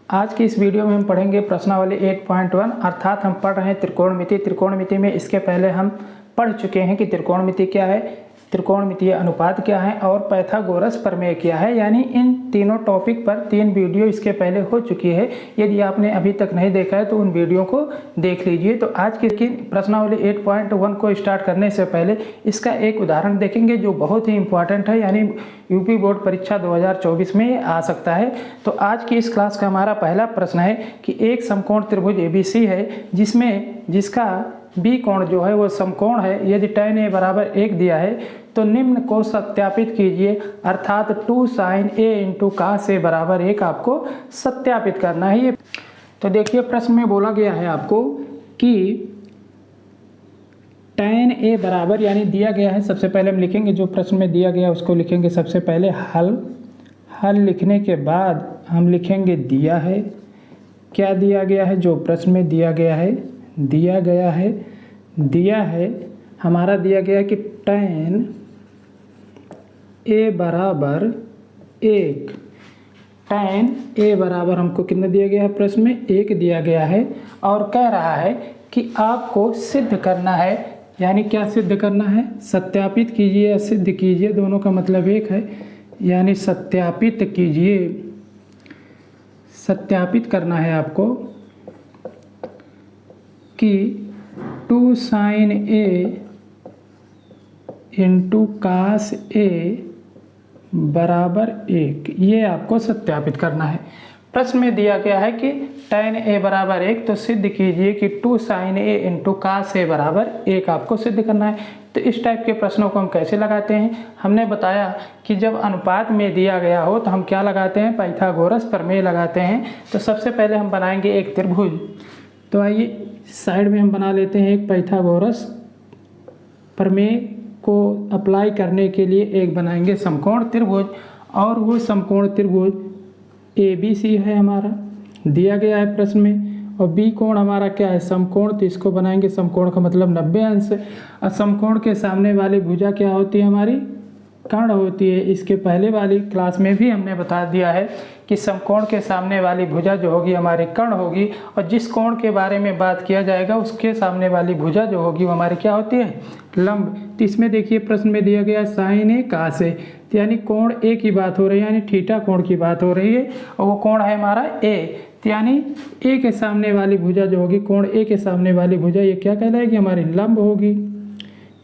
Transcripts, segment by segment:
आज की इस वीडियो में हम पढ़ेंगे प्रश्नावली 8.1 अर्थात हम पढ़ रहे हैं त्रिकोणमिति। त्रिकोणमिति में इसके पहले हम पढ़ चुके हैं कि त्रिकोणमिति क्या है, त्रिकोणमितीय अनुपात क्या है और पाइथागोरस प्रमेय क्या है। यानी इन तीनों टॉपिक पर 3 वीडियो इसके पहले हो चुकी है। यदि आपने अभी तक नहीं देखा है तो उन वीडियो को देख लीजिए। तो आज की प्रश्नावली 8.1 को स्टार्ट करने से पहले इसका एक उदाहरण देखेंगे जो बहुत ही इंपॉर्टेंट है, यानी यूपी बोर्ड परीक्षा 2024 में आ सकता है। तो आज की इस क्लास का हमारा पहला प्रश्न है कि एक समकोण त्रिभुज ABC है जिसका बी कोण जो है वो समकोण है। यदि tan A बराबर 1 दिया है तो निम्न को सत्यापित कीजिए, अर्थात 2 sin A × cos A बराबर 1 आपको सत्यापित करना है। ये तो देखिए प्रश्न में बोला गया है आपको कि tan A बराबर, यानी दिया गया है, सबसे पहले हम लिखेंगे जो प्रश्न में दिया गया उसको लिखेंगे सबसे पहले हल लिखने के बाद हम लिखेंगे दिया है। क्या दिया गया है? जो प्रश्न में दिया है हमारा दिया गया है कि tan A बराबर 1। tan A बराबर हमको कितना दिया गया है? प्रश्न में 1 दिया गया है और कह रहा है कि आपको सिद्ध करना है। यानी क्या सिद्ध करना है? सत्यापित कीजिए या सिद्ध कीजिए, दोनों का मतलब एक है। यानी सत्यापित कीजिए, सत्यापित करना है आपको कि 2 sin A × cos A बराबर 1, ये आपको सत्यापित करना है। प्रश्न में दिया गया है कि tan A बराबर 1, तो सिद्ध कीजिए कि 2 sin A × cos A बराबर 1 आपको सिद्ध करना है। तो इस टाइप के प्रश्नों को हम कैसे लगाते हैं? हमने बताया कि जब अनुपात में दिया गया हो तो हम क्या लगाते हैं? पाइथागोरस प्रमेय लगाते हैं। तो सबसे पहले हम बनाएंगे एक त्रिभुज। तो आइए साइड में हम बना लेते हैं एक पाइथागोरस प्रमेय को अप्लाई करने के लिए एक बनाएंगे समकोण त्रिभुज, और वो समकोण त्रिभुज ABC है हमारा, दिया गया है प्रश्न में। और B कोण हमारा क्या है? समकोण, तो इसको बनाएंगे समकोण का मतलब 90 अंश। और समकोण के सामने वाली भुजा क्या होती है? हमारी कर्ण होती है। इसके पहले वाली क्लास में भी हमने बता दिया है कि समकोण के सामने वाली भुजा जो होगी हमारी कर्ण होगी, और जिस कोण के बारे में बात किया जाएगा उसके सामने वाली भुजा जो होगी वो हमारी क्या होती है? लंब। तो इसमें देखिए प्रश्न में दिया गया sin A cos A, तो यानी कोण A की बात हो रही है, यानी थीटा कोण की बात हो रही है, और वो कोण है हमारा A। तो यानी A के सामने वाली भुजा जो होगी, कोण A के सामने वाली भुजा, ये क्या कहलाएगी? हमारी लंब होगी।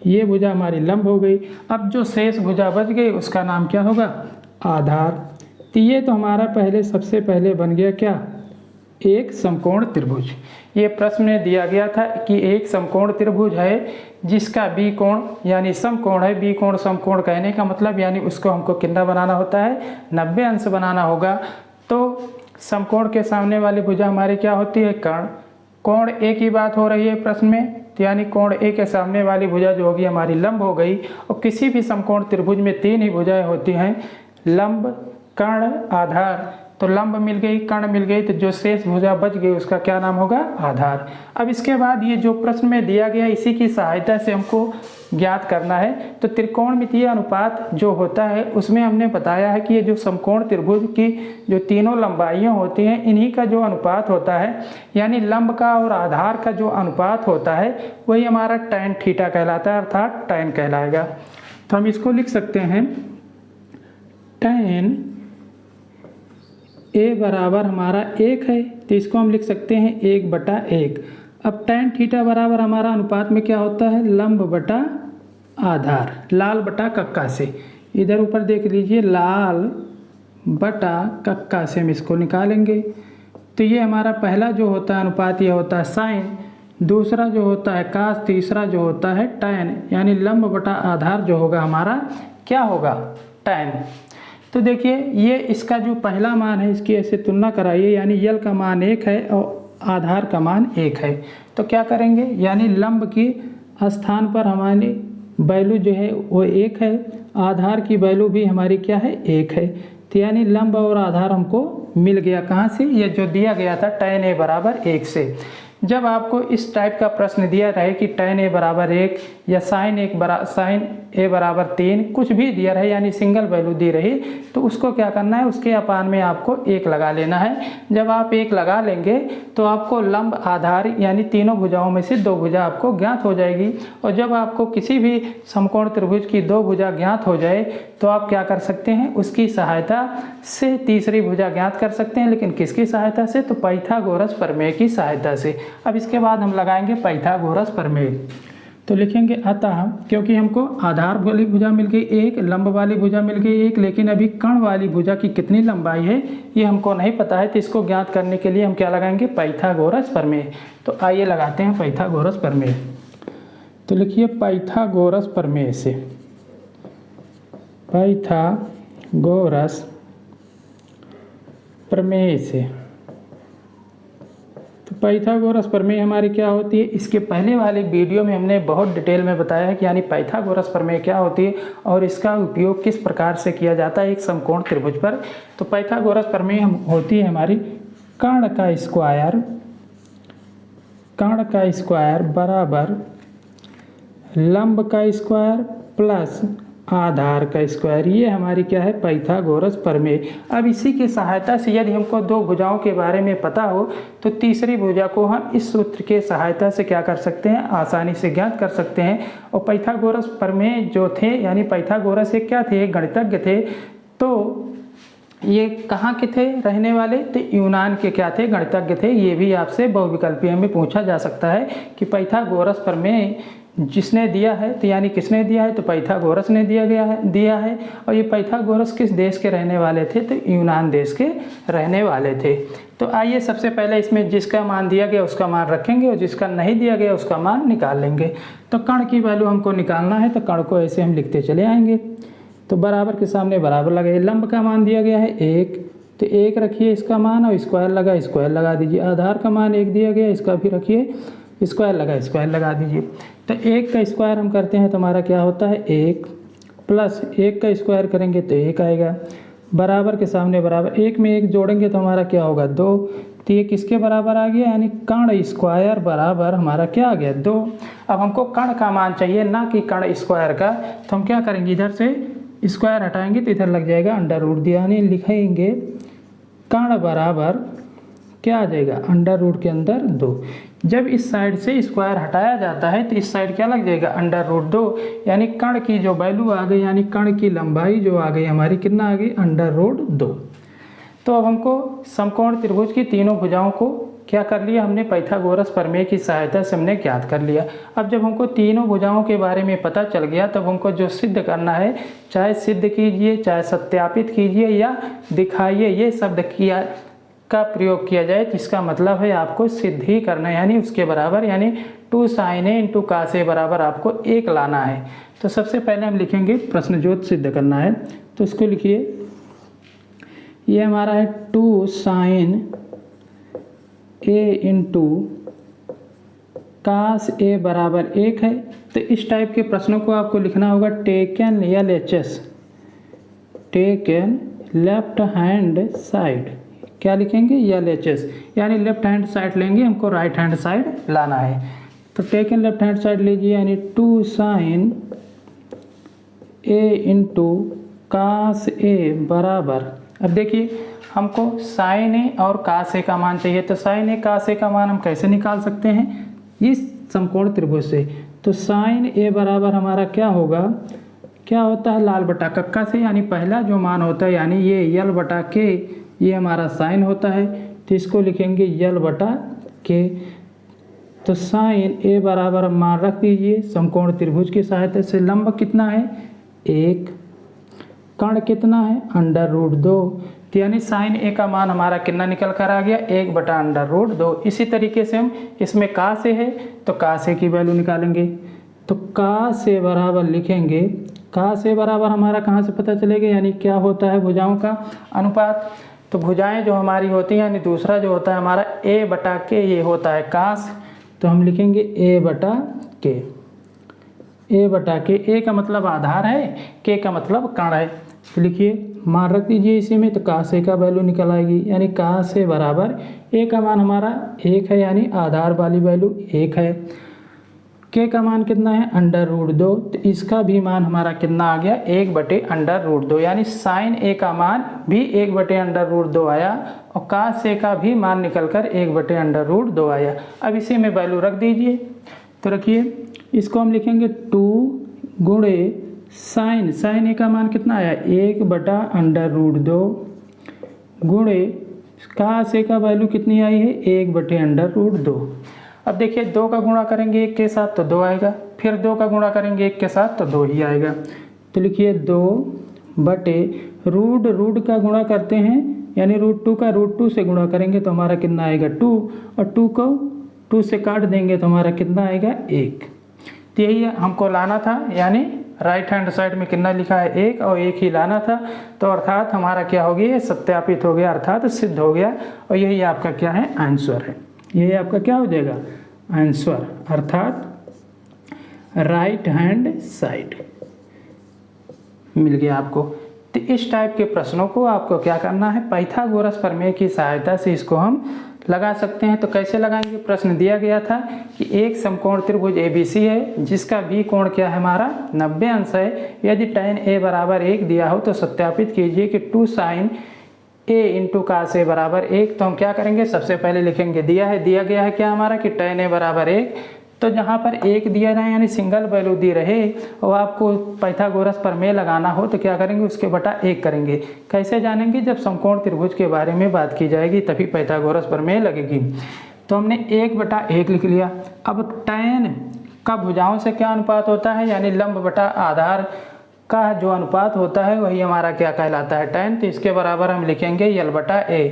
ये भुजा हमारी लंब हो गई। अब जो शेष भुजा बच गई उसका नाम क्या होगा? आधार। तो ये तो हमारा सबसे पहले बन गया क्या? एक समकोण त्रिभुज। ये प्रश्न में दिया गया था कि एक समकोण त्रिभुज है जिसका बी कोण यानी समकोण है। बी कोण समकोण कहने का मतलब यानी उसको हमको कितना बनाना होता है? 90 अंश बनाना होगा। तो समकोण के सामने वाली भुजा हमारी क्या होती है? कर्ण। कोण A की बात हो रही है प्रश्न में, तो यानी कोण A के सामने वाली भुजा जो होगी हमारी लंब हो गई। और किसी भी समकोण त्रिभुज में 3 ही भुजाएं होती हैं, लंब, कर्ण, आधार। तो लंब मिल गई, कर्ण मिल गई, तो जो शेष भुजा बच गई उसका क्या नाम होगा? आधार। अब इसके बाद ये जो प्रश्न में दिया गया इसी की सहायता से हमको ज्ञात करना है। तो त्रिकोणमितीय अनुपात जो होता है उसमें हमने बताया है कि ये जो समकोण त्रिभुज की जो तीनों लंबाइयाँ होती हैं इन्हीं का जो अनुपात होता है, यानी लंब का और आधार का जो अनुपात होता है वही हमारा tan थीटा कहलाता है, अर्थात tan कहलाएगा। तो हम इसको लिख सकते हैं tan A बराबर हमारा 1 है, तो इसको हम लिख सकते हैं 1/1। अब tan थीटा बराबर हमारा अनुपात में क्या होता है? लंब बटा आधार, लाल बटा कक्का से। इधर ऊपर देख लीजिए, लाल बटा कक्का से हम इसको निकालेंगे। तो ये हमारा पहला जो होता है अनुपात ये होता है साइन, दूसरा जो होता है कास, तीसरा जो होता है tan, यानी लंब बटा आधार जो होगा हमारा क्या होगा? tan। तो देखिए ये इसका जो पहला मान है इसकी ऐसे तुलना कराइए, यानी यल का मान 1 है और आधार का मान 1 है। तो क्या करेंगे? यानी लंब की स्थान पर हमारी वैल्यू जो है वो 1 है, आधार की वैल्यू भी हमारी क्या है? 1 है। तो यानी लंब और आधार हमको मिल गया। कहाँ से? ये जो दिया गया था tan A बराबर 1 से। जब आपको इस टाइप का प्रश्न दिया रहे कि tan a बराबर 1 या sin a बराबर 3 कुछ भी दिया रहे यानी सिंगल वैल्यू दी रही, तो उसको क्या करना है, उसके अपान में आपको 1 लगा लेना है। जब आप 1 लगा लेंगे तो आपको लंब आधार यानी तीनों भुजाओं में से 2 भुजा आपको ज्ञात हो जाएगी। और जब आपको किसी भी समकोण त्रिभुज की 2 भुजा ज्ञात हो जाए तो आप क्या कर सकते हैं, उसकी सहायता से तीसरी भुजा ज्ञात कर सकते हैं। लेकिन किसकी सहायता से, तो पाइथागोरस प्रमेय की सहायता से। अब इसके बाद हम लगाएंगे पाइथागोरस प्रमेय। तो लिखेंगे अतः, क्योंकि हमको आधार वाली भुजा मिल गई 1, लंब वाली भुजा मिल गई 1, लेकिन अभी कर्ण वाली भुजा की कितनी लंबाई है ये हमको नहीं पता है, तो इसको ज्ञात करने के लिए हम क्या लगाएंगे, पाइथागोरस प्रमेय। तो आइए लगाते हैं पाइथागोरस प्रमेय। तो लिखिए पाइथागोरस प्रमेय से, पाइथागोरस प्रमेय से। तो पाइथागोरस प्रमेय हमारी क्या होती है, इसके पहले वाले वीडियो में हमने बहुत डिटेल में बताया है कि यानी पाइथागोरस प्रमेय क्या होती है और इसका उपयोग किस प्रकार से किया जाता है एक समकोण त्रिभुज पर। तो पाइथागोरस प्रमेय होती है हमारी कर्ण का स्क्वायर बराबर लंब का स्क्वायर प्लस आधार का स्क्वायर, ये हमारी क्या है, पाइथागोरस प्रमेय। अब इसी की सहायता से यदि हमको 2 भुजाओं के बारे में पता हो तो तीसरी भुजा को हम इस सूत्र के सहायता से क्या कर सकते हैं, आसानी से ज्ञात कर सकते हैं। और पाइथागोरस प्रमेय जो थे यानी पाइथागोरस एक क्या थे, एक गणितज्ञ थे। तो ये कहाँ के थे रहने वाले, तो यूनान के क्या थे, गणितज्ञ थे। ये भी आपसे बहुविकल्पीय में पूछा जा सकता है कि पाइथागोरस प्रमेय जिसने दिया है, तो यानी किसने दिया है, तो पाइथागोरस ने दिया है। और ये पाइथागोरस किस देश के रहने वाले थे, तो यूनान देश के रहने वाले थे। तो आइए सबसे पहले इसमें जिसका मान दिया गया उसका मान रखेंगे और जिसका नहीं दिया गया उसका मान निकाल लेंगे। तो कर्ण की वैल्यू हमको निकालना है, तो कर्ण को ऐसे हम लिखते चले आएंगे। तो बराबर के सामने बराबर लगाइए, लंब का मान दिया गया है 1, तो 1 रखिए इसका मान और स्क्वायर लगा दीजिए। आधार का मान 1 दिया गया, इसका भी रखिए, स्क्वायर लगा दीजिए। तो 1 का स्क्वायर हम करते हैं तो हमारा क्या होता है 1, प्लस 1 का स्क्वायर करेंगे तो 1 आएगा। बराबर के सामने बराबर, 1 में 1 जोड़ेंगे तो हमारा क्या होगा 2। तो ये किसके बराबर आ गया, यानी कर्ण स्क्वायर बराबर हमारा क्या आ गया 2। अब हमको कर्ण का मान चाहिए ना कि कर्ण स्क्वायर का, तो हम क्या करेंगे, इधर से स्क्वायर हटाएंगे तो इधर लग जाएगा अंडर रूट दिया, यानी लिखेंगे कर्ण बराबर क्या आ जाएगा, अंडर रूट के अंदर 2। जब इस साइड से स्क्वायर हटाया जाता है तो इस साइड क्या लग जाएगा, अंडर रूट 2, यानी कर्ण की जो वैल्यू आ गई, यानी कर्ण की लंबाई जो आ गई हमारी कितना आ गई, अंडर रूट 2। तो अब हमको समकोण त्रिभुज की तीनों भुजाओं को क्या कर लिया हमने, पाइथागोरस प्रमेय की सहायता से हमने ज्ञात कर लिया। अब जब हमको तीनों भुजाओं के बारे में पता चल गया तब हमको जो सिद्ध करना है, चाहे सिद्ध कीजिए चाहे सत्यापित कीजिए या दिखाइए, ये शब्द का प्रयोग किया जाए, जिसका मतलब है आपको सिद्ध ही करना है, यानी उसके बराबर, यानी 2 sin a × cos a बराबर आपको 1 लाना है। तो सबसे पहले हम लिखेंगे प्रश्न जो सिद्ध करना है, तो इसको लिखिए, ये हमारा है 2 sin a × cos a बराबर 1 है। तो इस टाइप के प्रश्नों को आपको लिखना होगा taken LHS, taken left hand side, क्या लिखेंगे LHS, यानी लेफ्ट हैंड साइड लेंगे, हमको राइट हैंड साइड लाना है। तो टेकन लेफ्ट हैंड साइड लीजिए, यानी 2 sin a × cos a बराबर, अब देखिए हमको sin a और cos a का मान चाहिए। तो sin a cos a का मान हम कैसे निकाल सकते हैं, इस समकोण त्रिभुज से। तो sin a बराबर हमारा क्या होगा, क्या होता है लाल बटा कक्का से, यानी पहला जो मान होता है, यानी ये यल बटा के, ये हमारा साइन होता है, तो इसको लिखेंगे यल बटा के। तो साइन ए बराबर मान रख दीजिए समकोण त्रिभुज की सहायता से। लंब कितना है 1, कर्ण कितना है अंडर रूट 2, तो यानी साइन ए का मान हमारा कितना निकल कर आ गया 1 बटा अंडर रूट 2। इसी तरीके से हम इसमें cos a है तो cos a की वैल्यू निकालेंगे। तो cos a बराबर लिखेंगे, cos a बराबर हमारा कहाँ से पता चलेगा, यानी क्या होता है भुजाओं का अनुपात। तो भुजाएं जो हमारी होती हैं, यानी दूसरा जो होता है हमारा a बटा के, ये होता है cos, तो हम लिखेंगे a बटा के, a बटा के, a का मतलब आधार है, k का मतलब कर्ण है। तो लिखिए मान रख दीजिए इसी में, तो cos A का वैल्यू निकल आएगी, यानी cos A बराबर A का मान हमारा 1 है, यानी आधार वाली वैल्यू 1 है। K का मान कितना है, √2, तो इसका भी मान हमारा कितना आ गया, 1/√2, यानी sin A का मान भी 1/√2 आया और cos A का भी मान निकलकर 1/√2 आया। अब इसी में वैल्यू रख दीजिए, तो रखिए इसको हम लिखेंगे 2 गुणे sin A का मान कितना आया, 1/√2 गुणे cos A का वैल्यू कितनी आई है, 1/√2। अब देखिए 2 का गुणा करेंगे 1 के साथ तो 2 आएगा, फिर 2 का गुणा करेंगे 1 के साथ तो 2 ही आएगा। तो लिखिए 2 रूट का गुणा करते हैं, यानी √2 का √2 से गुणा करेंगे तो हमारा कितना आएगा 2, और 2 को 2 से काट देंगे तो हमारा कितना आएगा 1। तो यही हमको लाना था, यानी राइट हैंड साइड में कितना लिखा है 1 और 1 ही लाना था, तो अर्थात हमारा क्या हो गया, सत्यापित हो गया, अर्थात सिद्ध हो गया, और यही आपका क्या है, आंसर है। यही आपका क्या हो जाएगा, आंसर, अर्थात राइट हैंड साइड मिल गया आपको। तो इस टाइप के प्रश्नों को आपको क्या करना है, पाइथागोरस प्रमेय की सहायता से इसको हम लगा सकते हैं। तो कैसे लगाएंगे, प्रश्न दिया गया था कि एक समकोण त्रिभुज ABC है जिसका B कोण क्या है हमारा 90 अंश है। यदि tan A बराबर 1 दिया हो तो सत्यापित कीजिए कि 2 sin A × cos A बराबर 1। तो हम क्या करेंगे, सबसे पहले लिखेंगे दिया गया है क्या हमारा कि tan A बराबर 1, तो जहाँ पर 1 दिया रहे यानी सिंगल वैल्यू दी रहे और आपको पाइथागोरस प्रमेय लगाना हो तो क्या करेंगे, उसके बटा 1 करेंगे। कैसे जानेंगे, जब समकोण त्रिभुज के बारे में बात की जाएगी तभी पाइथागोरस प्रमेय लगेगी। तो हमने 1/1 लिख लिया। अब tan का भुजाओं से क्या अनुपात होता है, यानी लंब बटा आधार का जो अनुपात होता है वही हमारा क्या कहलाता है, tan। तो इसके बराबर हम लिखेंगे l/a।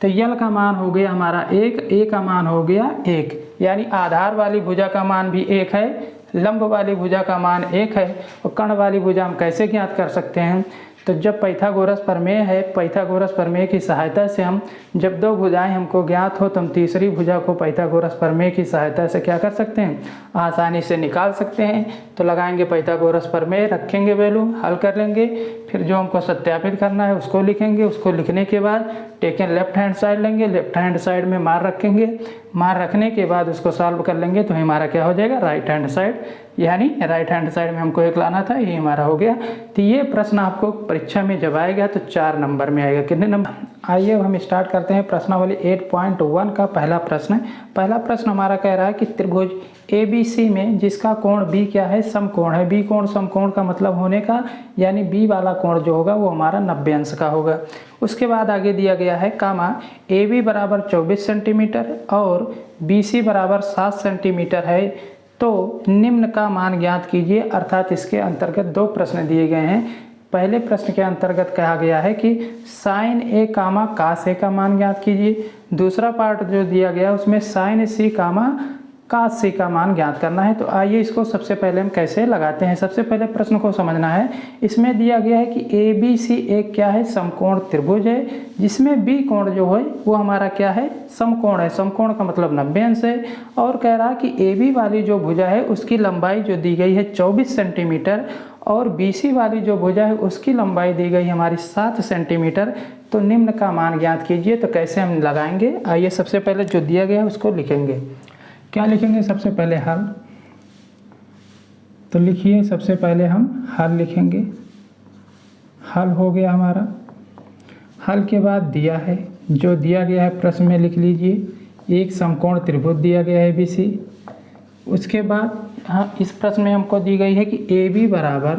तो यल का मान हो गया हमारा 1, A का मान हो गया 1, यानी आधार वाली भुजा का मान भी 1 है, लंब वाली भुजा का मान 1 है। और कर्ण वाली भुजा हम कैसे ज्ञात कर सकते हैं, तो जब पाइथागोरस प्रमेय है, पाइथागोरस प्रमेय की सहायता से हम जब 2 भुजाएं हमको ज्ञात हो तो हम तीसरी भुजा को पाइथागोरस प्रमेय की सहायता से क्या कर सकते हैं, आसानी से निकाल सकते हैं। तो लगाएंगे पाइथागोरस प्रमेय, रखेंगे वैल्यू, हल कर लेंगे, फिर जो हमको सत्यापित करना है उसको लिखेंगे। उसको लिखने के बाद टेकन लेफ्ट हैंड साइड लेंगे, लेफ्ट हैंड साइड में मार रखेंगे, मार रखने के बाद उसको सॉल्व कर लेंगे तो हमारा क्या हो जाएगा, राइट हैंड साइड, यानी राइट हैंड साइड में हमको 1 लाना था, ये हमारा हो गया। तो ये प्रश्न आपको परीक्षा में जब आएगा तो 4 नंबर में आएगा। कितने नंबर, आइए हम स्टार्ट करते हैं प्रश्नावली 8.1 का पहला प्रश्न। पहला प्रश्न हमारा कह रहा है कि त्रिभुज ABC में जिसका कोण B क्या है, समकोण है। B कोण समकोण का मतलब होने का, यानी B वाला कोण जो होगा वो हमारा 90 अंश का होगा। उसके बाद आगे दिया गया है कामा AB बराबर 24 सेंटीमीटर और BC बराबर 7 सेंटीमीटर है, तो निम्न का मान ज्ञात कीजिए। अर्थात इसके अंतर्गत 2 प्रश्न दिए गए हैं। पहले प्रश्न के अंतर्गत कहा गया है कि sin A comma cos A का मान ज्ञात कीजिए। दूसरा पार्ट जो दिया गया उसमें sin C कामा cos C का मान ज्ञात करना है। तो आइए इसको सबसे पहले हम कैसे लगाते हैं। सबसे पहले प्रश्न को समझना है। इसमें दिया गया है कि ABC एक क्या है, समकोण त्रिभुज है, जिसमें B कोण जो है वो हमारा क्या है, समकोण है। समकोण का मतलब 90 अंश है। और कह रहा है कि AB वाली जो भुजा है उसकी लंबाई जो दी गई है 24 सेंटीमीटर और BC वाली जो भुजा है उसकी लंबाई दी गई हमारी 7 सेंटीमीटर। तो निम्न का मान ज्ञात कीजिए। तो कैसे हम लगाएंगे, आइए सबसे पहले जो दिया गया है उसको लिखेंगे। क्या लिखेंगे, सबसे पहले हल। तो लिखिए सबसे पहले हम हल लिखेंगे। हल हो गया हमारा। हल के बाद दिया है, जो दिया गया है प्रश्न में लिख लीजिए। एक समकोण त्रिभुज दिया गया है ABC। उसके बाद हाँ, इस प्रश्न में हमको दी गई है कि AB बराबर,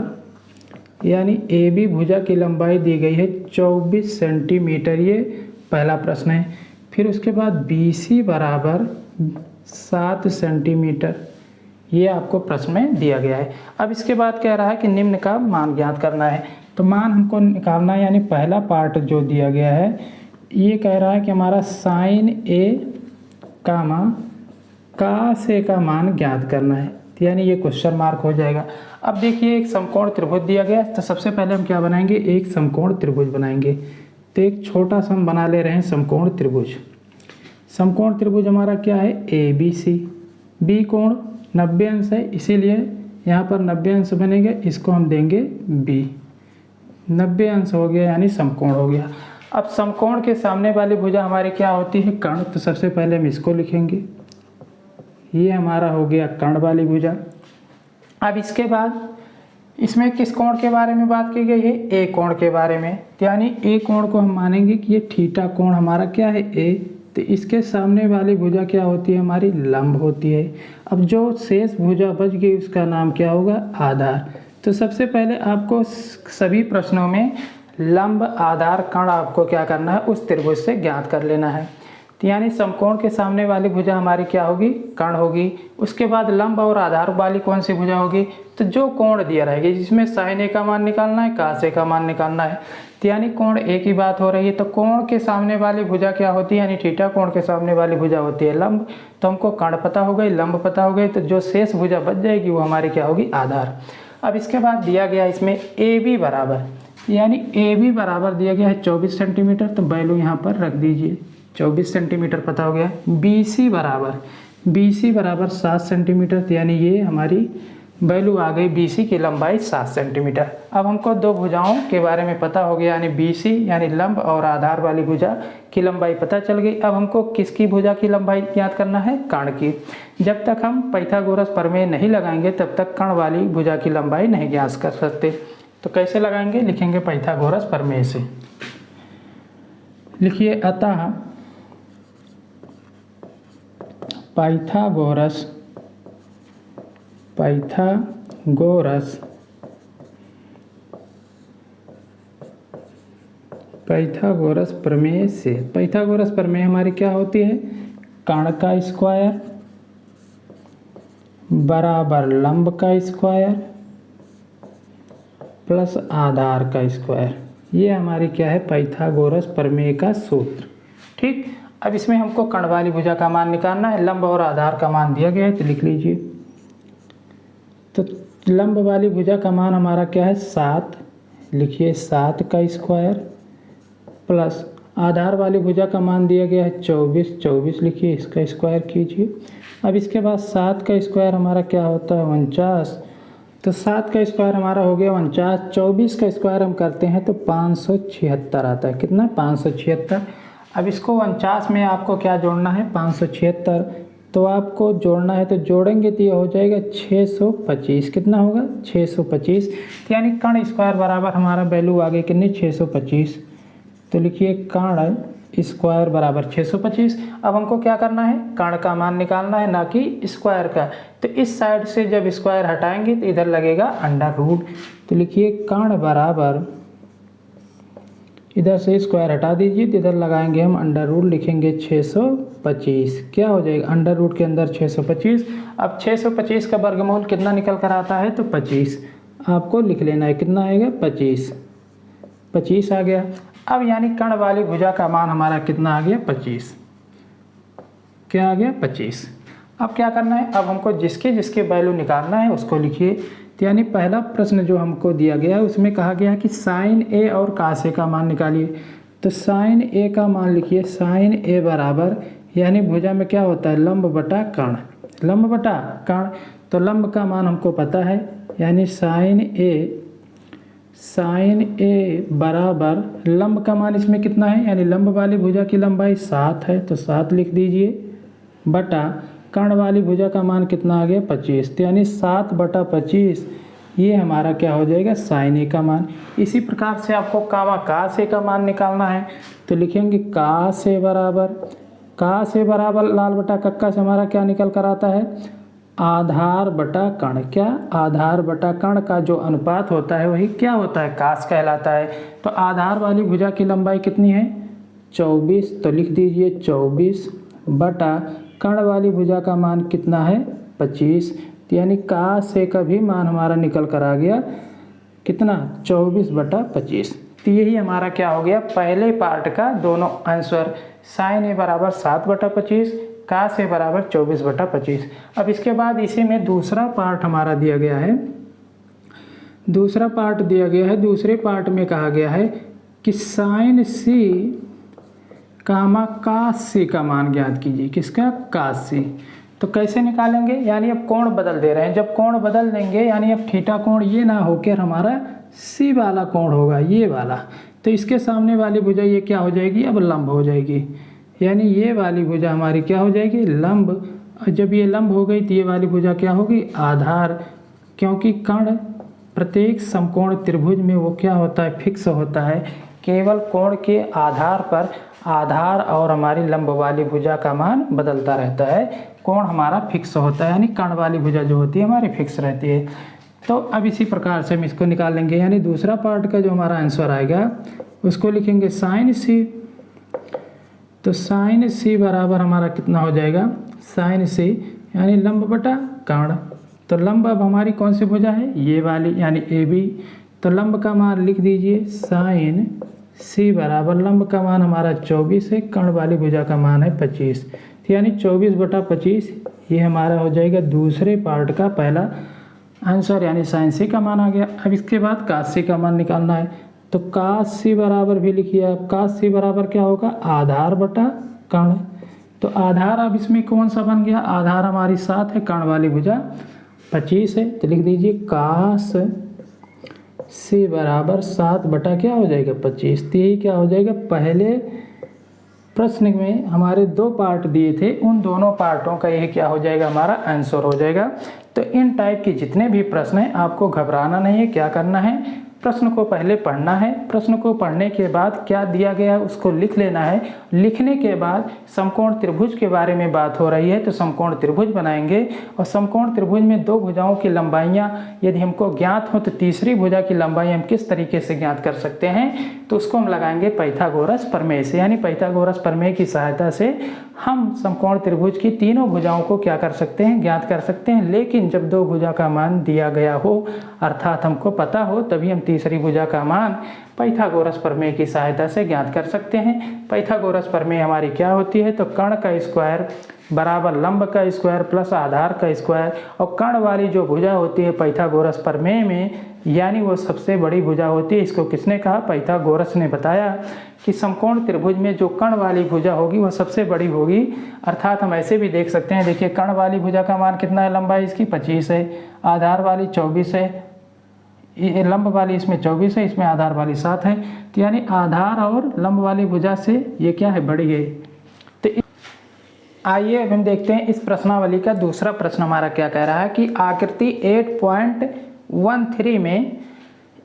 यानी AB भुजा की लंबाई दी गई है 24 सेंटीमीटर, ये पहला प्रश्न है। फिर उसके बाद BC बराबर 7 सेंटीमीटर, ये आपको प्रश्न में दिया गया है। अब इसके बाद कह रहा है कि निम्न का मान ज्ञात करना है। तो मान हमको निकालना है, यानी पहला पार्ट जो दिया गया है ये कह रहा है कि हमारा sin A comma cos A का मान ज्ञात करना है, यानी ये क्वेश्चन मार्क हो जाएगा। अब देखिए एक समकोण त्रिभुज दिया गया, तो सबसे पहले हम क्या बनाएंगे, एक समकोण त्रिभुज बनाएंगे। तो एक छोटा सा हम बना ले रहे हैं समकोण त्रिभुज। समकोण त्रिभुज हमारा क्या है, ABC। B कोण 90 अंश है, इसीलिए यहाँ पर 90 अंश बनेगा, इसको हम देंगे B। 90 अंश हो गया यानी समकोण हो गया। अब समकोण के सामने वाली भुजा हमारी क्या होती है? कर्ण। तो सबसे पहले हम इसको लिखेंगे, ये हमारा हो गया कर्ण वाली भुजा। अब इसके बाद इसमें किस कोण के बारे में बात की गई है? ए कोण के बारे में। यानी ए कोण को हम मानेंगे कि ये थीटा कोण हमारा क्या है? ए। तो इसके सामने वाली भुजा क्या होती है? हमारी लंब होती है। अब जो शेष भुजा बच गई उसका नाम क्या होगा? आधार। तो सबसे पहले आपको सभी प्रश्नों में लंब आधार कर्ण आपको क्या करना है? उस त्रिभुज से ज्ञात कर लेना है। तो यानी समकोण के सामने वाली भुजा हमारी क्या होगी? कर्ण होगी। उसके बाद लंब और आधार वाली कौन सी भुजा होगी? तो जो कोण दिया रहेगी जिसमें साइन ए का मान निकालना है, कास ए का मान निकालना है। तो यानी कोण ए की बात हो रही है, तो कोण के सामने वाली भुजा क्या होती है? यानी थीटा कोण के सामने वाली भुजा होती है लंब। तो हमको कर्ण पता हो गई, लंब पता हो गई, तो जो शेष भुजा बच जाएगी वो हमारी क्या होगी? आधार। अब इसके बाद दिया गया इसमें ए बी बराबर, यानी ए बी बराबर दिया गया है 24 सेंटीमीटर। तो वैल्यू यहाँ पर रख दीजिए, 24 सेंटीमीटर पता हो गया। बी सी बराबर 7 सेंटीमीटर। यानी ये हमारी वैल्यू आ गई, बी सी की लंबाई 7 सेंटीमीटर। अब हमको दो भुजाओं के बारे में पता हो गया, यानी बी सी यानी लंब और आधार वाली भुजा की लंबाई पता चल गई। अब हमको किसकी भुजा की लंबाई ज्ञात करना है? कर्ण की। जब तक हम पाइथागोरस प्रमेय नहीं लगाएंगे तब तक कर्ण वाली भुजा की लंबाई नहीं ज्ञात कर सकते। तो कैसे लगाएंगे? लिखेंगे पाइथागोरस प्रमेय से। लिखिए, अतः पाइथागोरस प्रमेय से, पाइथागोरस प्रमेय हमारी क्या होती है? कर्ण का स्क्वायर बराबर लंब का स्क्वायर प्लस आधार का स्क्वायर। ये हमारी क्या है? पाइथागोरस प्रमेय का सूत्र। ठीक। अब इसमें हमको कर्ण वाली भुजा का मान निकालना है, लंब और आधार का मान दिया गया है, तो लिख लीजिए। तो लंब वाली भुजा का मान हमारा क्या है? 7। लिखिए 7 का स्क्वायर प्लस आधार वाली भुजा का मान दिया गया है 24 लिखिए, इसका स्क्वायर कीजिए। अब इसके बाद 7 का स्क्वायर हमारा क्या होता है? 49। तो 7 का स्क्वायर हमारा हो गया 49। 24 का स्क्वायर हम करते हैं तो 576 आता है। कितना? 576। अब इसको 49 में आपको क्या जोड़ना है? 576। तो आपको जोड़ना है, तो जोड़ेंगे तो ये हो जाएगा 625। कितना होगा? 625। तो यानी कर्ण स्क्वायर बराबर हमारा वैल्यू आ गई कितनी? 625। तो लिखिए कर्ण स्क्वायर बराबर 625। अब हमको क्या करना है? कर्ण का मान निकालना है, ना कि स्क्वायर का। तो इस साइड से जब स्क्वायर हटाएंगे तो इधर लगेगा अंडर रूट। तो लिखिए कर्ण बराबर, इधर से स्क्वायर हटा दीजिए तो इधर लगाएंगे हम अंडर रूट, लिखेंगे 625। क्या हो जाएगा? अंडर रूट के अंदर 625। अब 625 का वर्गमूल कितना निकल कर आता है? तो 25 आपको लिख लेना है। कितना आएगा? 25 आ गया। अब यानी कर्ण वाली भुजा का मान हमारा कितना आ गया? 25। क्या आ गया? 25। अब क्या करना है? अब हमको जिसके जिसके वैल्यू निकालना है उसको लिखिए। तो यानी पहला प्रश्न जो हमको दिया गया है उसमें कहा गया कि साइन ए और कास ए का मान निकालिए। तो साइन ए का मान लिखिए, साइन ए बराबर, यानी भुजा में क्या होता है? लंब बटा कर्ण। लंब बटा कर्ण। तो लंब का मान हमको पता है, यानी साइन ए बराबर लंब का मान इसमें कितना है? यानी लंब वाली भुजा की लंबाई 7 है, तो 7 लिख दीजिए, बटा कर्ण वाली भुजा का मान कितना आ गया? 25। तो यानी 7/25 ये हमारा क्या हो जाएगा? साइन ए का मान। इसी प्रकार से आपको कास ए का मान निकालना है, तो लिखेंगे कास ए बराबर लाल बटा कक्का से हमारा क्या निकल कर आता है? आधार बटा कर्ण। क्या? आधार बटा कर्ण का जो अनुपात होता है वही क्या होता है? कास कहलाता है। तो आधार वाली भुजा की लंबाई कितनी है? 24। तो लिख दीजिए 24 बटा कर्ण वाली भुजा का मान कितना है? 25। तो यानी कास ए का भी मान हमारा निकल कर आ गया कितना? 24/25। तो यही हमारा क्या हो गया? पहले पार्ट का दोनों आंसर। साइन ए बराबर 7/25, कास ए बराबर 24/25। अब इसके बाद इसी में दूसरा पार्ट हमारा दिया गया है। दूसरा पार्ट दिया गया है, दूसरे पार्ट में कहा गया है कि साइन सी कामा कास सी का मान ज्ञात कीजिए। किसका? कास सी। तो कैसे निकालेंगे? यानी अब कोण बदल दे रहे हैं। जब कोण बदल देंगे यानी अब थीटा कोण ये ना होकर हमारा सी वाला कोण होगा ये वाला, तो इसके सामने वाली भुजा ये क्या हो जाएगी, अब लंब हो जाएगी। यानी ये वाली भुजा हमारी क्या हो जाएगी, लंब। और जब ये लंब हो गई तो ये वाली भुजा क्या होगी, आधार। क्योंकि कर्ण प्रत्येक समकोण त्रिभुज में वो क्या होता है, फिक्स होता है। केवल कोण के आधार पर आधार और हमारी लंब वाली भुजा का मान बदलता रहता है, कोण हमारा फिक्स होता है। यानी कर्ण वाली भुजा जो होती है हमारी फिक्स रहती है। तो अब इसी प्रकार से हम इसको निकाल लेंगे। यानी दूसरा पार्ट का जो हमारा आंसर आएगा उसको लिखेंगे साइन सी। तो साइन सी बराबर हमारा कितना हो जाएगा, साइन सी यानी लंब बटा कर्ण। तो लंब अब हमारी कौन सी भुजा है, ये वाली यानी ए बी। तो लंब का मान लिख दीजिए साइन सी बराबर लंब का मान हमारा 24 है, कर्ण वाली भुजा का मान है 25। तो यानी 24 बटा 25 ये हमारा हो जाएगा दूसरे पार्ट का पहला आंसर, यानी साइन सी का मान आ गया। अब इसके बाद काश सी का मान निकालना है। तो काश सी बराबर भी लिखिए। अब काश सी बराबर क्या होगा, आधार बटा कर्ण। तो आधार अब इसमें कौन सा बन गया, आधार हमारी 7 है, कर्ण वाली भुजा 25 है। तो लिख दीजिए काश सी बराबर 7 बटा क्या हो जाएगा 25। तो यही क्या हो जाएगा, पहले प्रश्न में हमारे 2 पार्ट दिए थे, उन दोनों पार्टों का यही क्या हो जाएगा, हमारा आंसर हो जाएगा। तो इन टाइप के जितने भी प्रश्न हैं आपको घबराना नहीं है। क्या करना है, प्रश्न को पहले पढ़ना है, प्रश्न को पढ़ने के बाद क्या दिया गया है उसको लिख लेना है। लिखने के बाद समकोण त्रिभुज के बारे में बात हो रही है तो समकोण त्रिभुज बनाएंगे, और समकोण त्रिभुज में 2 भुजाओं की लंबाइयाँ यदि हमको ज्ञात हो तो तीसरी भुजा की लंबाई हम किस तरीके से ज्ञात कर सकते हैं, तो उसको हम लगाएंगे पाइथागोरस प्रमेय से। यानी पाइथागोरस प्रमेय की सहायता से हम समकोण त्रिभुज की तीनों भुजाओं को क्या कर सकते हैं, ज्ञात कर सकते हैं। लेकिन जब 2 भुजा का मान दिया गया हो, अर्थात हमको पता हो, तभी हम तीसरी भुजा का मान पाइथागोरस प्रमेय की सहायता से ज्ञात कर सकते हैं। पाइथागोरस प्रमेय हमारी क्या होती है, तो कर्ण का स्क्वायर बराबर लंब का स्क्वायर प्लस आधार का स्क्वायर। और कर्ण वाली जो भुजा होती है पाइथागोरस प्रमेय में, यानी वो सबसे बड़ी भुजा होती है। इसको किसने कहा, पाइथागोरस ने बताया कि समकोण त्रिभुज में जो कर्ण वाली भुजा होगी वह सबसे बड़ी होगी। अर्थात हम ऐसे भी देख सकते हैं, देखिए कर्ण वाली भुजा का मान कितना है, लंबाई इसकी 25 है, आधार वाली 24 है, ये लंब वाली इसमें 24 है, इसमें आधार वाली 7 है। तो यानी आधार और लंब वाली भुजा से ये क्या है, बड़ी है। तो आइए अब हम देखते हैं इस प्रश्नावली का दूसरा प्रश्न हमारा क्या कह रहा है कि आकृति 8.13 में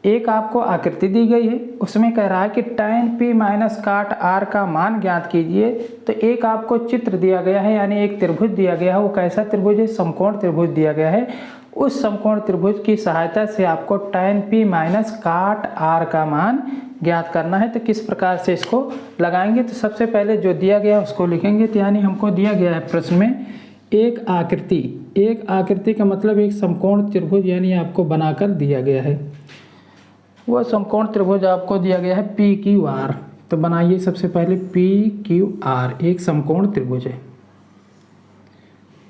एक आपको आकृति दी गई है, उसमें कह रहा है कि tan p माइनस काट r का मान ज्ञात कीजिए। तो एक आपको चित्र दिया गया है, यानी एक त्रिभुज दिया गया है। वो कैसा त्रिभुज है, समकोण त्रिभुज दिया गया है। उस समकोण त्रिभुज की सहायता से आपको tan p माइनस काट r का मान ज्ञात करना है। तो किस प्रकार से इसको लगाएंगे, तो सबसे पहले जो दिया गया है उसको लिखेंगे। तो यानी हमको दिया गया है प्रश्न में एक आकृति, एक आकृति का मतलब एक समकोण त्रिभुज यानी आपको बनाकर दिया गया है। वह समकोण त्रिभुज आपको दिया गया है पी क्यू आर। तो बनाइए सबसे पहले पी क्यू आर, एक समकोण त्रिभुज है।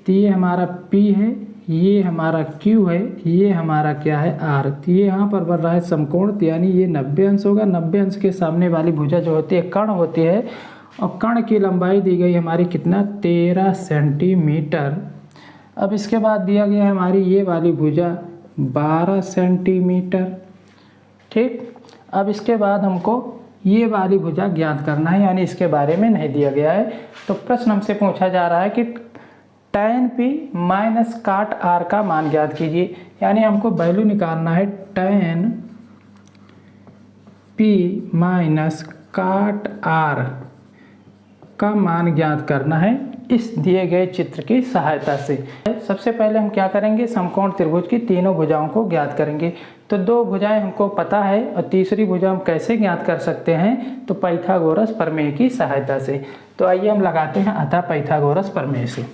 तो ये हमारा पी है, ये हमारा क्यू है, ये हमारा क्या है आर। तो ये यहाँ पर बन रहा है समकोण, यानी ये 90 अंश होगा। 90 अंश के सामने वाली भुजा जो होती है कर्ण होती है, और कर्ण की लंबाई दी गई हमारी कितना, 13 सेंटीमीटर। अब इसके बाद दिया गया है हमारी ये वाली भुजा 12 सेंटीमीटर। ठीक, अब इसके बाद हमको ये वाली भुजा ज्ञात करना है, यानी इसके बारे में नहीं दिया गया है। तो प्रश्न हमसे पूछा जा रहा है कि tan p माइनस काट r का मान ज्ञात कीजिए। यानी हमको वैल्यू निकालना है tan p माइनस काट r का मान ज्ञात करना है इस दिए गए चित्र की सहायता से। सबसे पहले हम क्या करेंगे, समकोण त्रिभुज की तीनों भुजाओं को ज्ञात करेंगे। तो 2 भुजाएं हमको पता है, और तीसरी भुजा हम कैसे ज्ञात कर सकते हैं, तो पाइथागोरस प्रमेय की सहायता से। तो आइए हम लगाते हैं अतः पाइथागोरस प्रमेय से।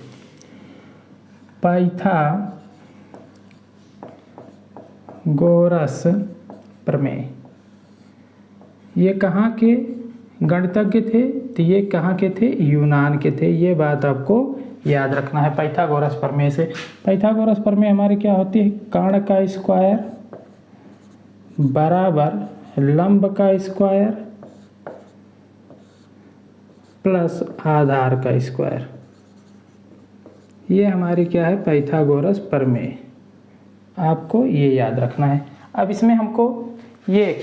पाइथागोरस प्रमेय, ये कहाँ के गणितज्ञ थे, तो ये कहाँ के थे, यूनान के थे। ये बात आपको याद रखना है पाइथागोरस प्रमेय से। पाइथागोरस प्रमेय हमारी क्या होती है, कर्ण का स्क्वायर बराबर लंब का स्क्वायर प्लस आधार का स्क्वायर। ये हमारी क्या है, पाइथागोरस प्रमेय। आपको ये याद रखना है। अब इसमें हमको ये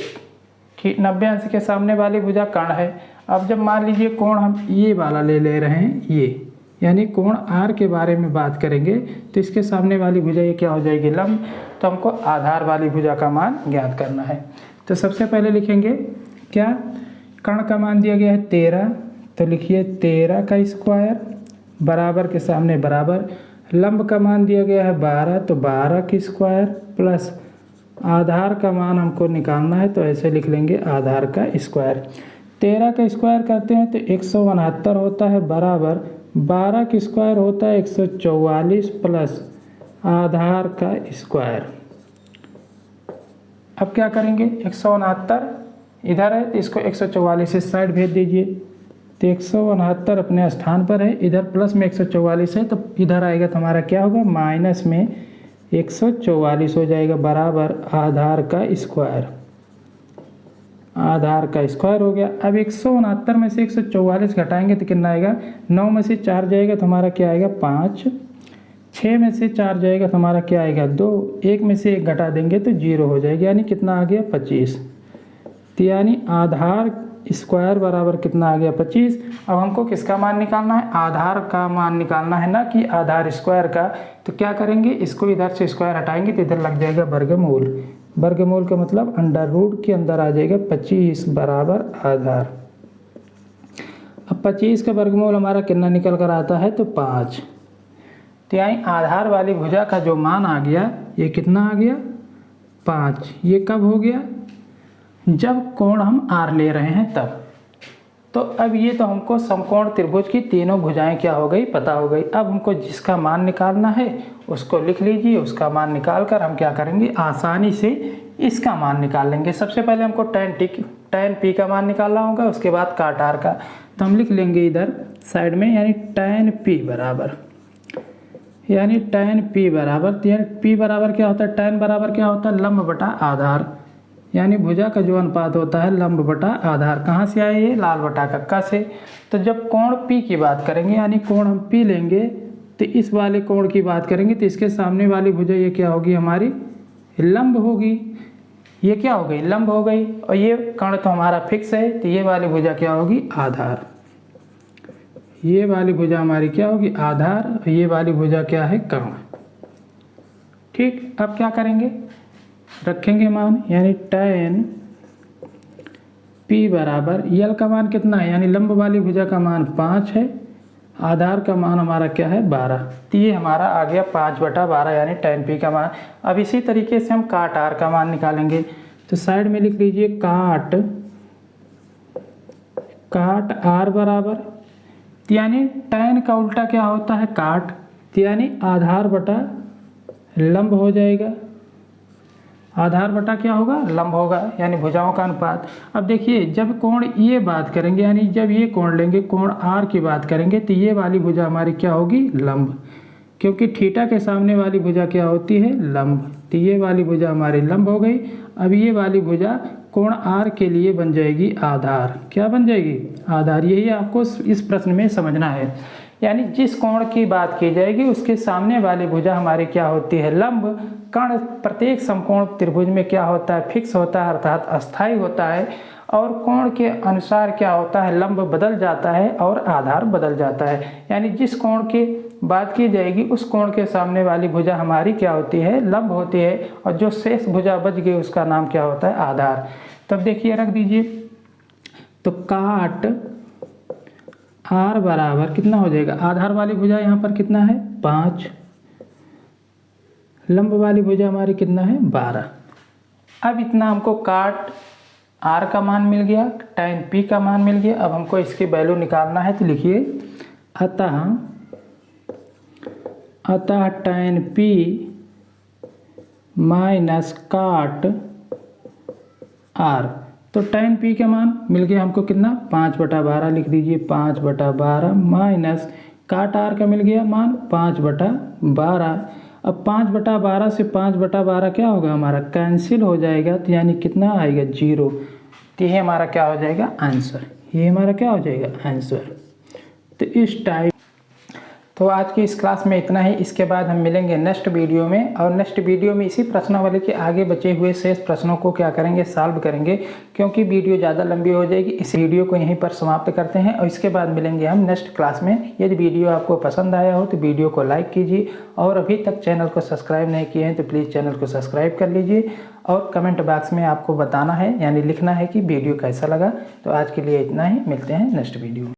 90 अंश के सामने वाली भुजा कर्ण है। अब जब मान लीजिए कोण हम ये वाला ले रहे हैं, ये यानी कोण आर के बारे में बात करेंगे तो इसके सामने वाली भुजा ये क्या हो जाएगी, लंब। तो हमको आधार वाली भुजा का मान ज्ञात करना है। तो सबसे पहले लिखेंगे क्या, कर्ण का मान दिया गया है 13, तो लिखिए 13 का स्क्वायर बराबर के सामने बराबर, लंब का मान दिया गया है 12, तो 12 की स्क्वायर प्लस आधार का मान हमको निकालना है, तो ऐसे लिख लेंगे आधार का स्क्वायर। 13 का स्क्वायर करते हैं तो 169 होता है बराबर 12 की स्क्वायर होता है 144 प्लस आधार का स्क्वायर। अब क्या करेंगे, 169 इधर है तो इसको 144 इस साइड भेज दीजिए, तो 169 अपने स्थान पर है, इधर प्लस में 144 है तो इधर आएगा तो हमारा क्या होगा, माइनस में 144 हो जाएगा बराबर आधार का स्क्वायर। आधार का स्क्वायर हो गया। अब 169 में से 144 घटाएंगे तो कितना आएगा, 9 में से 4 जाएगा तो हमारा क्या आएगा 5, 6 में से 4 जाएगा तो हमारा क्या आएगा 2, 1 में से 1 घटा देंगे तो 0 हो जाएगा, यानी कितना आ गया 25। तो यानी आधार स्क्वायर बराबर कितना आ गया 25। अब हमको किसका मान निकालना है, आधार का मान निकालना है, ना कि आधार स्क्वायर का। तो क्या करेंगे, इसको इधर से स्क्वायर हटाएंगे तो इधर लग जाएगा वर्गमूल। वर्गमूल का मतलब अंडर रूट के अंदर आ जाएगा 25 बराबर आधार। अब 25 का वर्गमूल हमारा कितना निकल कर आता है, तो 5। तो यानी आधार वाली भुजा का जो मान आ गया ये कितना आ गया 5। ये कब हो गया, जब कोण हम आर ले रहे हैं तब। तो अब ये तो हमको समकोण त्रिभुज की तीनों भुजाएं क्या हो गई, पता हो गई। अब हमको जिसका मान निकालना है उसको लिख लीजिए, उसका मान निकाल कर हम क्या करेंगे, आसानी से इसका मान निकाल लेंगे। सबसे पहले हमको tan p का मान निकालना होगा, उसके बाद काट r का। तो हम लिख लेंगे इधर साइड में, यानी tan p बराबर, यानी tan p बराबर, p बराबर क्या होता है, tan बराबर क्या होता है, लंब बटा आधार, यानी भुजा का जो अनुपात होता है लंब बटा आधार। कहाँ से आए ये, लाल बटा कक्का से। तो जब कोण P की बात करेंगे, यानी कोण हम P लेंगे तो इस वाले कोण की बात करेंगे तो इसके सामने वाली भुजा ये क्या होगी, हमारी लंब होगी। ये क्या हो गई, लंब हो गई। और ये कर्ण तो हमारा फिक्स है, तो ये वाली भुजा क्या होगी, आधार। ये वाली भुजा हमारी क्या होगी, आधार, और ये वाली भुजा क्या है, कर्ण। ठीक, अब क्या करेंगे, रखेंगे मान, यानी tan p बराबर, यल का मान कितना है, यानी लंब वाली भुजा का मान 5 है, आधार का मान हमारा क्या है 12। तो ये हमारा आ गया 5/12, यानी tan p का मान। अब इसी तरीके से हम काट r का मान निकालेंगे। तो साइड में लिख लीजिए काट r बराबर, यानी tan का उल्टा क्या होता है, काट, यानी आधार बटा लंब हो जाएगा। आधार बटा क्या होगा, लंब होगा, यानी भुजाओं का अनुपात। अब देखिए जब कोण ये बात करेंगे, यानी जब ये कोण लेंगे, कोण आर की बात करेंगे, तो ये वाली भुजा हमारी क्या होगी, लंब, क्योंकि थीटा के सामने वाली भुजा क्या होती है, लंब। तो ये वाली भुजा हमारी लंब हो गई। अब ये वाली भुजा कोण आर के लिए बन जाएगी आधार। क्या बन जाएगी, आधार। यही आपको इस प्रश्न में समझना है, यानी जिस कोण की बात की जाएगी उसके सामने वाली भुजा हमारी क्या होती है, लंब। कर्ण प्रत्येक समकोण त्रिभुज में क्या होता है, फिक्स होता है, अर्थात अस्थाई होता है। और कोण के अनुसार क्या होता है, लंब बदल जाता है और आधार बदल जाता है। यानी जिस कोण की बात की जाएगी उस कोण के सामने वाली भुजा हमारी क्या होती है, लंब होती है, और जो शेष भुजा बच गई उसका नाम क्या होता है, आधार। तब देखिए रख दीजिए, तो काट r बराबर कितना हो जाएगा, आधार वाली भुजा यहाँ पर कितना है 5, लंब वाली भुजा हमारी कितना है 12। अब इतना हमको काट r का मान मिल गया, tan p का मान मिल गया। अब हमको इसकी वैल्यू निकालना है, तो लिखिए अतः tan p माइनस काट r। तो tan p का मान मिल गया हमको कितना, 5/12 लिख दीजिए, 5/12 माइनस काट r का मिल गया मान 5/12। अब 5/12 से 5/12 क्या होगा, हमारा कैंसिल हो जाएगा, तो यानी कितना आएगा 0। तो ये हमारा क्या हो जाएगा आंसर, ये हमारा क्या हो जाएगा आंसर। तो इस टाइप तो आज की इस क्लास में इतना ही। इसके बाद हम मिलेंगे नेक्स्ट वीडियो में, और नेक्स्ट वीडियो में इसी प्रश्नावली के आगे बचे हुए शेष प्रश्नों को क्या करेंगे, सॉल्व करेंगे। क्योंकि वीडियो ज़्यादा लंबी हो जाएगी, इस वीडियो को यहीं पर समाप्त करते हैं और इसके बाद मिलेंगे हम नेक्स्ट क्लास में। यदि वीडियो आपको पसंद आया हो तो वीडियो को लाइक कीजिए, और अभी तक चैनल को सब्सक्राइब नहीं किए हैं तो प्लीज़ चैनल को सब्सक्राइब कर लीजिए, और कमेंट बॉक्स में आपको बताना है यानी लिखना है कि वीडियो कैसा लगा। तो आज के लिए इतना ही, मिलते हैं नेक्स्ट वीडियो में।